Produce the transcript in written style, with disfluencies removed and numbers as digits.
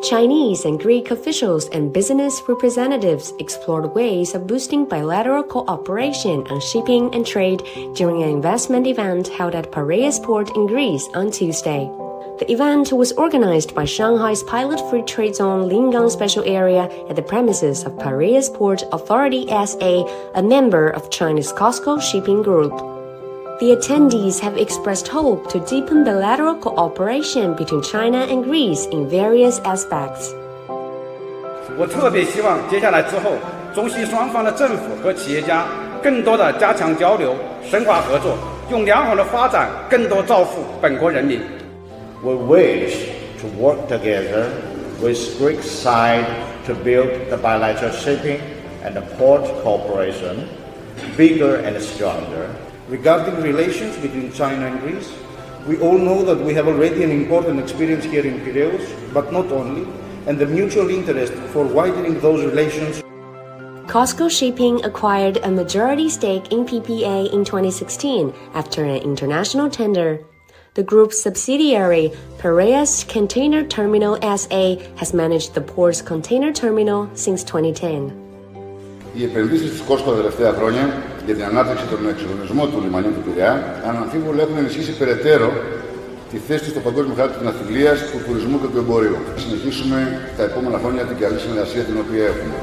Chinese and Greek officials and business representatives explored ways of boosting bilateral cooperation on shipping and trade during an investment event held at Piraeus port in Greece on Tuesday. The event was organized by Shanghai's Pilot Free Trade Zone Lingang Special Area at the premises of Piraeus Port Authority SA, a member of China's COSCO Shipping Group. The attendees have expressed hope to deepen bilateral cooperation between China and Greece in various aspects. 我特别希望接下来之后，中西双方的政府和企业家更多的加强交流，深化合作，用良好的发展更多造福本国人民。 We wish to work together with Greek side to build the bilateral shipping and the port cooperation bigger and stronger. Regarding relations between China and Greece, we all know that we have already an important experience here in Pireus, but not only, and the mutual interest for widening those relations. COSCO Shipping acquired a majority stake in PPA in 2016 after an international tender. The group's subsidiary, Piraeus Container Terminal SA, has managed the port's container terminal since 2010. Οι επενδύσεις της COSCO τα τελευταία χρόνια για την ανάπτυξη των εξυγχρονισμών του λιμανιού του Πειραιά αναμφίβολα έχουν ενισχύσει περαιτέρω τη θέση του στο παγκόσμιο χάρτη της ναυτιλίας, του τουρισμού και του εμπορίου. Θα συνεχίσουμε τα επόμενα χρόνια την καλή συνεργασία την οποία έχουμε.